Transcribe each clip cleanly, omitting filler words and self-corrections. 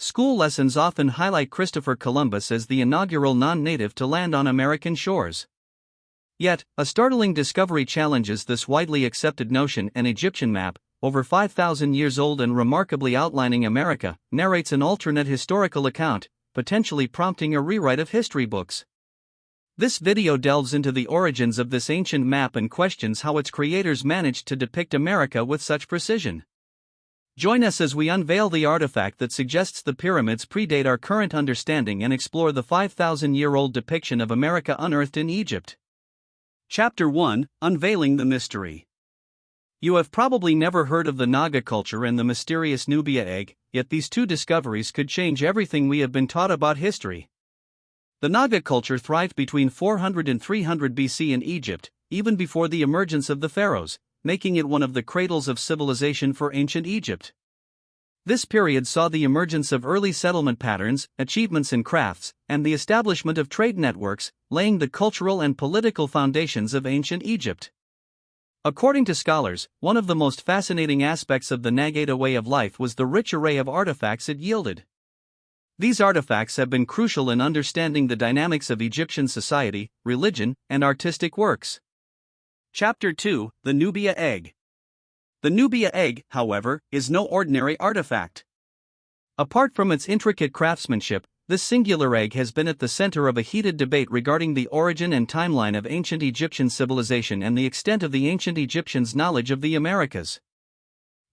School lessons often highlight Christopher Columbus as the inaugural non-native to land on American shores. Yet, a startling discovery challenges this widely accepted notion. An Egyptian map, over 5,000 years old and remarkably outlining America, narrates an alternate historical account, potentially prompting a rewrite of history books. This video delves into the origins of this ancient map and questions how its creators managed to depict America with such precision. Join us as we unveil the artifact that suggests the pyramids predate our current understanding and explore the 5,000-year-old depiction of America unearthed in Egypt. Chapter 1: Unveiling the Mystery. You have probably never heard of the Naga culture and the mysterious Nubia egg, yet these two discoveries could change everything we have been taught about history. The Naga culture thrived between 400 and 300 BC in Egypt, even before the emergence of the pharaohs, making it one of the cradles of civilization for ancient Egypt. This period saw the emergence of early settlement patterns, achievements in crafts, and the establishment of trade networks, laying the cultural and political foundations of ancient Egypt. According to scholars, one of the most fascinating aspects of the Nagada way of life was the rich array of artifacts it yielded. These artifacts have been crucial in understanding the dynamics of Egyptian society, religion, and artistic works. Chapter 2: The Nubia Egg. The Nubia egg, however, is no ordinary artifact. Apart from its intricate craftsmanship, this singular egg has been at the center of a heated debate regarding the origin and timeline of ancient Egyptian civilization and the extent of the ancient Egyptians' knowledge of the Americas.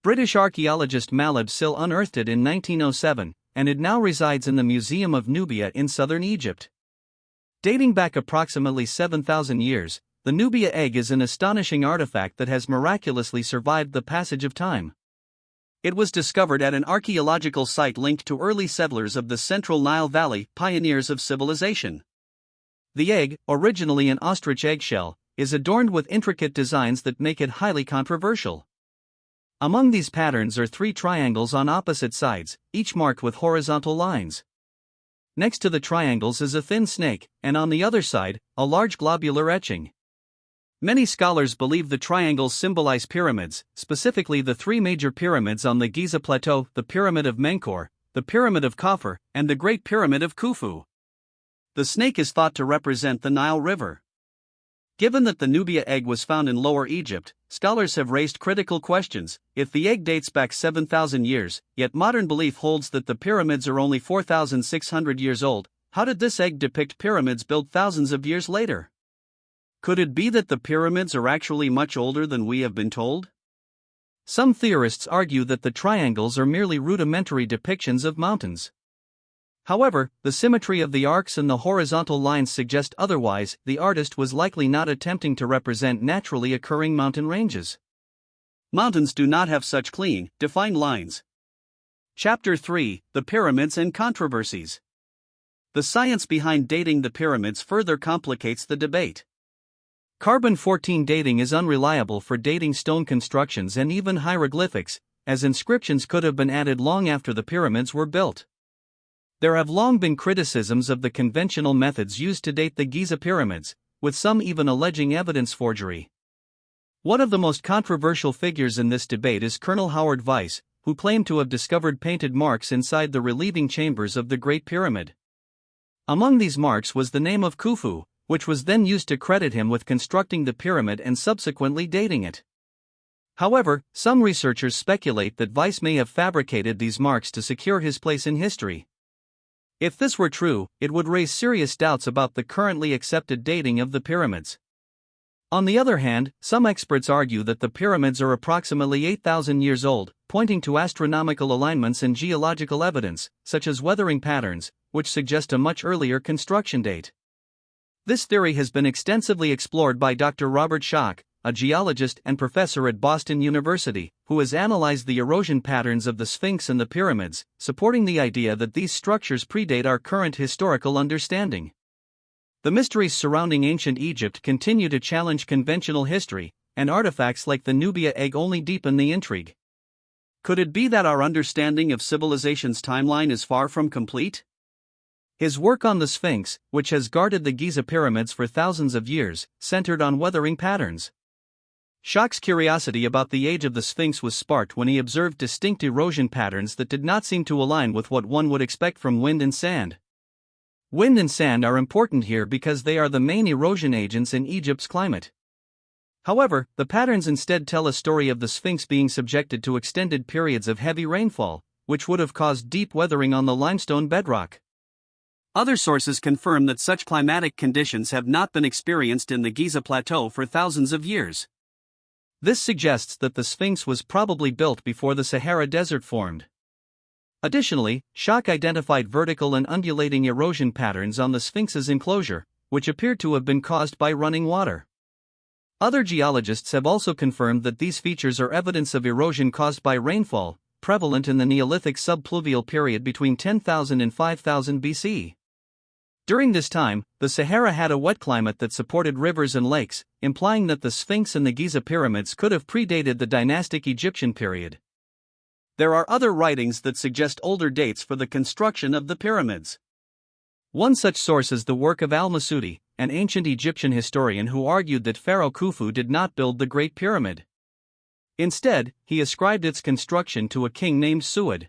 British archaeologist Maleb Sil unearthed it in 1907, and it now resides in the Museum of Nubia in southern Egypt. Dating back approximately 7,000 years, the Nubia egg is an astonishing artifact that has miraculously survived the passage of time. It was discovered at an archaeological site linked to early settlers of the central Nile Valley, pioneers of civilization. The egg, originally an ostrich eggshell, is adorned with intricate designs that make it highly controversial. Among these patterns are three triangles on opposite sides, each marked with horizontal lines. Next to the triangles is a thin snake, and on the other side, a large globular etching. Many scholars believe the triangles symbolize pyramids, specifically the three major pyramids on the Giza Plateau: the Pyramid of Menkaure, the Pyramid of Khafre, and the Great Pyramid of Khufu. The snake is thought to represent the Nile River. Given that the Nubia egg was found in Lower Egypt, scholars have raised critical questions. If the egg dates back 7,000 years, yet modern belief holds that the pyramids are only 4,600 years old, how did this egg depict pyramids built thousands of years later? Could it be that the pyramids are actually much older than we have been told? Some theorists argue that the triangles are merely rudimentary depictions of mountains. However, the symmetry of the arcs and the horizontal lines suggest otherwise. The artist was likely not attempting to represent naturally occurring mountain ranges. Mountains do not have such clean, defined lines. Chapter 3: The Pyramids and Controversies. The science behind dating the pyramids further complicates the debate. Carbon-14 dating is unreliable for dating stone constructions and even hieroglyphics, as inscriptions could have been added long after the pyramids were built. There have long been criticisms of the conventional methods used to date the Giza pyramids, with some even alleging evidence forgery. One of the most controversial figures in this debate is Colonel Howard Weiss, who claimed to have discovered painted marks inside the relieving chambers of the Great Pyramid. Among these marks was the name of Khufu, which was then used to credit him with constructing the pyramid and subsequently dating it. However, some researchers speculate that Weiss may have fabricated these marks to secure his place in history. If this were true, it would raise serious doubts about the currently accepted dating of the pyramids. On the other hand, some experts argue that the pyramids are approximately 8,000 years old, pointing to astronomical alignments and geological evidence, such as weathering patterns, which suggest a much earlier construction date. This theory has been extensively explored by Dr. Robert Schoch, a geologist and professor at Boston University, who has analyzed the erosion patterns of the Sphinx and the pyramids, supporting the idea that these structures predate our current historical understanding. The mysteries surrounding ancient Egypt continue to challenge conventional history, and artifacts like the Nubia egg only deepen the intrigue. Could it be that our understanding of civilization's timeline is far from complete? His work on the Sphinx, which has guarded the Giza pyramids for thousands of years, centered on weathering patterns. Schock's curiosity about the age of the Sphinx was sparked when he observed distinct erosion patterns that did not seem to align with what one would expect from wind and sand. Wind and sand are important here because they are the main erosion agents in Egypt's climate. However, the patterns instead tell a story of the Sphinx being subjected to extended periods of heavy rainfall, which would have caused deep weathering on the limestone bedrock. Other sources confirm that such climatic conditions have not been experienced in the Giza Plateau for thousands of years. This suggests that the Sphinx was probably built before the Sahara Desert formed. Additionally, Schock identified vertical and undulating erosion patterns on the Sphinx's enclosure, which appeared to have been caused by running water. Other geologists have also confirmed that these features are evidence of erosion caused by rainfall, prevalent in the Neolithic subpluvial period between 10,000 and 5,000 BC. During this time, the Sahara had a wet climate that supported rivers and lakes, implying that the Sphinx and the Giza pyramids could have predated the dynastic Egyptian period. There are other writings that suggest older dates for the construction of the pyramids. One such source is the work of al-Masudi, an ancient Egyptian historian who argued that Pharaoh Khufu did not build the Great Pyramid. Instead, he ascribed its construction to a king named Suad.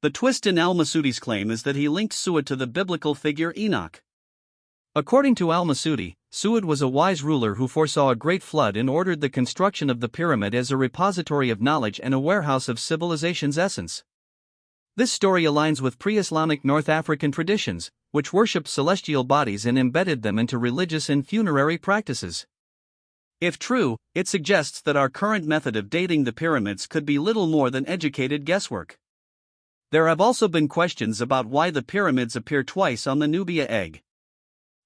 The twist in al-Masudi's claim is that he linked Suad to the biblical figure Enoch. According to al-Masudi, Suad was a wise ruler who foresaw a great flood and ordered the construction of the pyramid as a repository of knowledge and a warehouse of civilization's essence. This story aligns with pre-Islamic North African traditions, which worshipped celestial bodies and embedded them into religious and funerary practices. If true, it suggests that our current method of dating the pyramids could be little more than educated guesswork. There have also been questions about why the pyramids appear twice on the Nubia egg.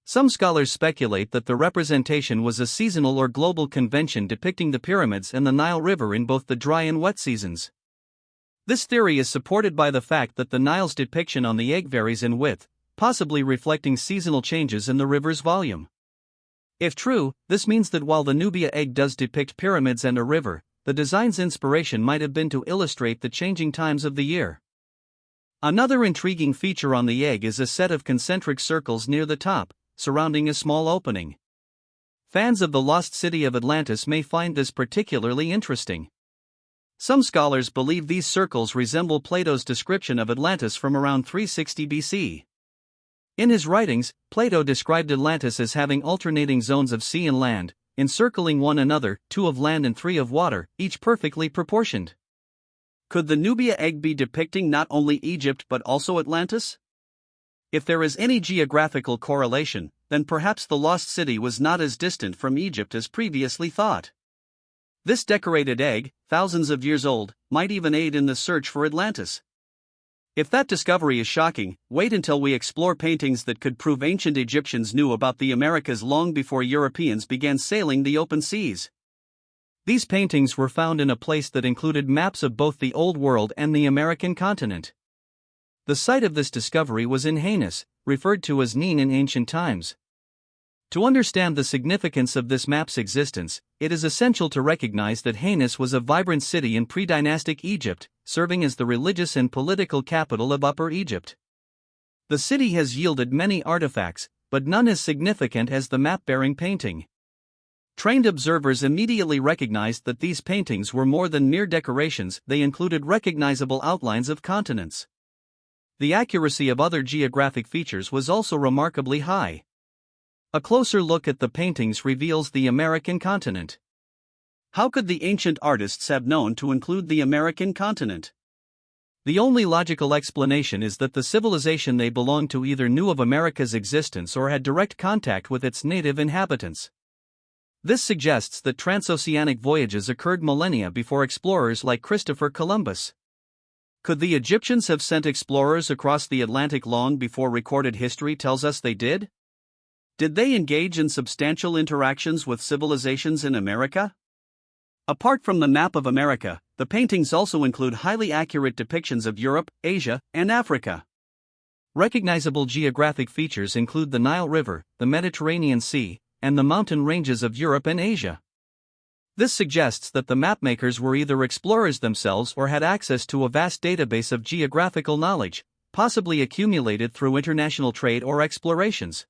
Some scholars speculate that the representation was a seasonal or global convention depicting the pyramids and the Nile River in both the dry and wet seasons. This theory is supported by the fact that the Nile's depiction on the egg varies in width, possibly reflecting seasonal changes in the river's volume. If true, this means that while the Nubia egg does depict pyramids and a river, the design's inspiration might have been to illustrate the changing times of the year. Another intriguing feature on the egg is a set of concentric circles near the top, surrounding a small opening. Fans of the lost city of Atlantis may find this particularly interesting. Some scholars believe these circles resemble Plato's description of Atlantis from around 360 BC. In his writings, Plato described Atlantis as having alternating zones of sea and land, encircling one another, 2 of land and 3 of water, each perfectly proportioned. Could the Nubia egg be depicting not only Egypt but also Atlantis? If there is any geographical correlation, then perhaps the lost city was not as distant from Egypt as previously thought. This decorated egg, thousands of years old, might even aid in the search for Atlantis. If that discovery is shocking, wait until we explore paintings that could prove ancient Egyptians knew about the Americas long before Europeans began sailing the open seas. These paintings were found in a place that included maps of both the Old World and the American continent. The site of this discovery was in Hanes, referred to as Nin in ancient times. To understand the significance of this map's existence, it is essential to recognize that Hanes was a vibrant city in pre-dynastic Egypt, serving as the religious and political capital of Upper Egypt. The city has yielded many artifacts, but none as significant as the map-bearing painting. Trained observers immediately recognized that these paintings were more than mere decorations, they included recognizable outlines of continents. The accuracy of other geographic features was also remarkably high. A closer look at the paintings reveals the American continent. How could the ancient artists have known to include the American continent? The only logical explanation is that the civilization they belonged to either knew of America's existence or had direct contact with its native inhabitants. This suggests that transoceanic voyages occurred millennia before explorers like Christopher Columbus. Could the Egyptians have sent explorers across the Atlantic long before recorded history tells us they did? Did they engage in substantial interactions with civilizations in America? Apart from the map of America, the paintings also include highly accurate depictions of Europe, Asia, and Africa. Recognizable geographic features include the Nile River, the Mediterranean Sea, and the mountain ranges of Europe and Asia. This suggests that the mapmakers were either explorers themselves or had access to a vast database of geographical knowledge, possibly accumulated through international trade or explorations.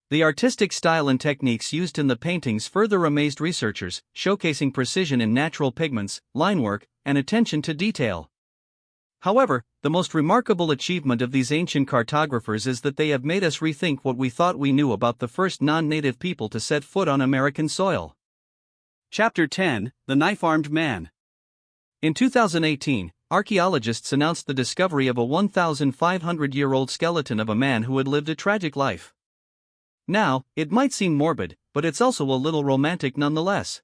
The artistic style and techniques used in the paintings further amazed researchers, showcasing precision in natural pigments, line work, and attention to detail. However, the most remarkable achievement of these ancient cartographers is that they have made us rethink what we thought we knew about the first non-native people to set foot on American soil. Chapter 10: The Knife-Armed Man. In 2018, archaeologists announced the discovery of a 1,500-year-old skeleton of a man who had lived a tragic life. Now, it might seem morbid, but it's also a little romantic nonetheless.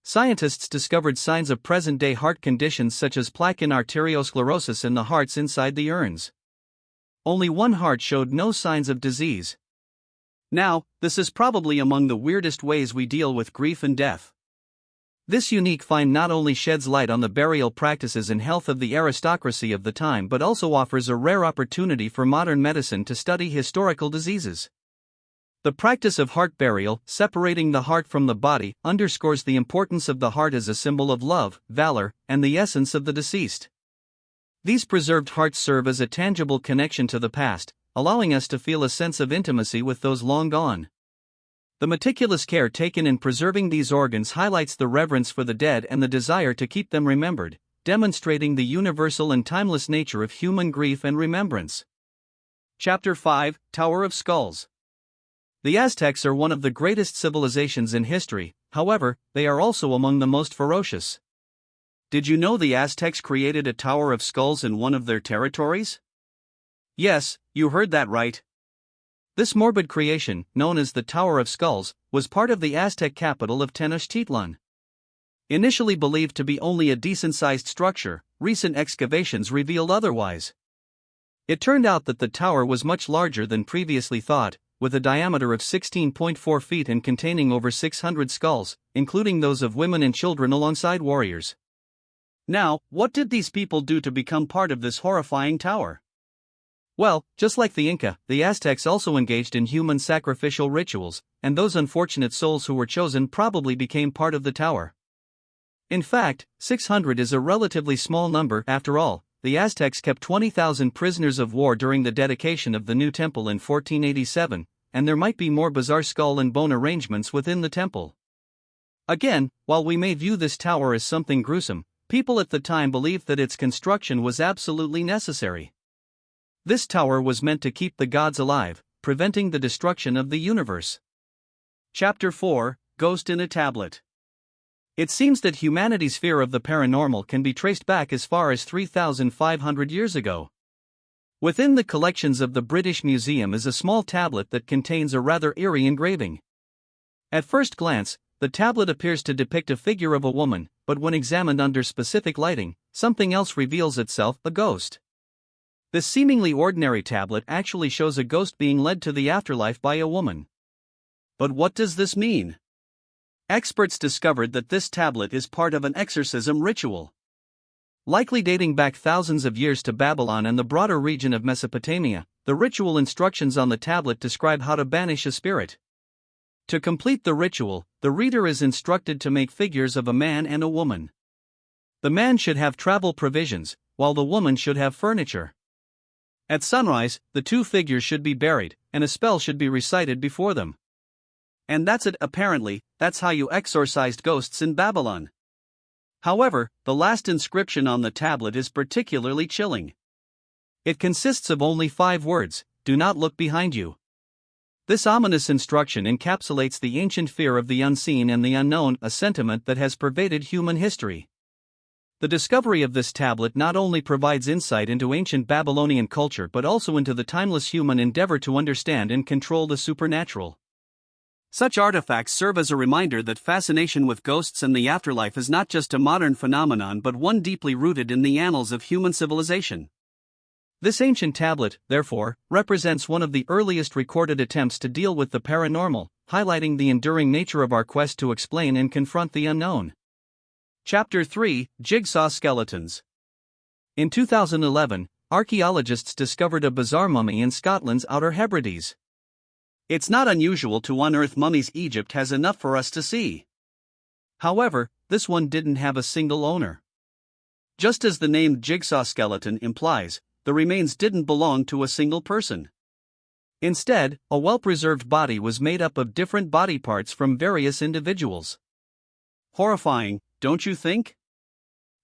Scientists discovered signs of present-day heart conditions such as plaque and arteriosclerosis in the hearts inside the urns. Only one heart showed no signs of disease. Now, this is probably among the weirdest ways we deal with grief and death. This unique find not only sheds light on the burial practices and health of the aristocracy of the time but also offers a rare opportunity for modern medicine to study historical diseases. The practice of heart burial, separating the heart from the body, underscores the importance of the heart as a symbol of love, valor, and the essence of the deceased. These preserved hearts serve as a tangible connection to the past, allowing us to feel a sense of intimacy with those long gone. The meticulous care taken in preserving these organs highlights the reverence for the dead and the desire to keep them remembered, demonstrating the universal and timeless nature of human grief and remembrance. Chapter 5: Tower of Skulls. The Aztecs are one of the greatest civilizations in history, however, they are also among the most ferocious. Did you know the Aztecs created a Tower of Skulls in one of their territories? Yes, you heard that right. This morbid creation, known as the Tower of Skulls, was part of the Aztec capital of Tenochtitlan. Initially believed to be only a decent-sized structure, recent excavations revealed otherwise. It turned out that the tower was much larger than previously thought, with a diameter of 16.4 feet and containing over 600 skulls, including those of women and children alongside warriors. Now, what did these people do to become part of this horrifying tower? Well, just like the Inca, the Aztecs also engaged in human sacrificial rituals, and those unfortunate souls who were chosen probably became part of the tower. In fact, 600 is a relatively small number after all. The Aztecs kept 20,000 prisoners of war during the dedication of the new temple in 1487, and there might be more bizarre skull and bone arrangements within the temple. Again, while we may view this tower as something gruesome, people at the time believed that its construction was absolutely necessary. This tower was meant to keep the gods alive, preventing the destruction of the universe. Chapter 4: Ghost in a Tablet. It seems that humanity's fear of the paranormal can be traced back as far as 3,500 years ago. Within the collections of the British Museum is a small tablet that contains a rather eerie engraving. At first glance, the tablet appears to depict a figure of a woman, but when examined under specific lighting, something else reveals itself: a ghost. This seemingly ordinary tablet actually shows a ghost being led to the afterlife by a woman. But what does this mean? Experts discovered that this tablet is part of an exorcism ritual. Likely dating back thousands of years to Babylon and the broader region of Mesopotamia, the ritual instructions on the tablet describe how to banish a spirit. To complete the ritual, the reader is instructed to make figures of a man and a woman. The man should have travel provisions, while the woman should have furniture. At sunrise, the two figures should be buried, and a spell should be recited before them. And that's it. Apparently, that's how you exorcised ghosts in Babylon. However, the last inscription on the tablet is particularly chilling. It consists of only 5 words: "Do not look behind you." This ominous instruction encapsulates the ancient fear of the unseen and the unknown, a sentiment that has pervaded human history. The discovery of this tablet not only provides insight into ancient Babylonian culture but also into the timeless human endeavor to understand and control the supernatural. Such artifacts serve as a reminder that fascination with ghosts and the afterlife is not just a modern phenomenon but one deeply rooted in the annals of human civilization. This ancient tablet, therefore, represents one of the earliest recorded attempts to deal with the paranormal, highlighting the enduring nature of our quest to explain and confront the unknown. Chapter 3: Jigsaw Skeletons. In 2011, archaeologists discovered a bizarre mummy in Scotland's Outer Hebrides. It's not unusual to unearth mummies. Egypt has enough for us to see. However, this one didn't have a single owner. Just as the name jigsaw skeleton implies, the remains didn't belong to a single person. Instead, a well-preserved body was made up of different body parts from various individuals. Horrifying, don't you think?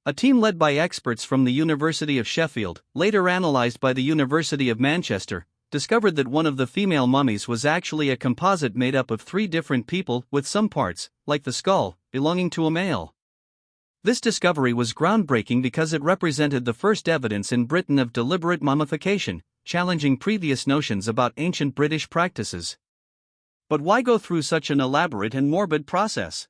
A team led by experts from the University of Sheffield, later analyzed by the University of Manchester, discovered that one of the female mummies was actually a composite made up of 3 different people, with some parts, like the skull, belonging to a male. This discovery was groundbreaking because it represented the first evidence in Britain of deliberate mummification, challenging previous notions about ancient British practices. But why go through such an elaborate and morbid process?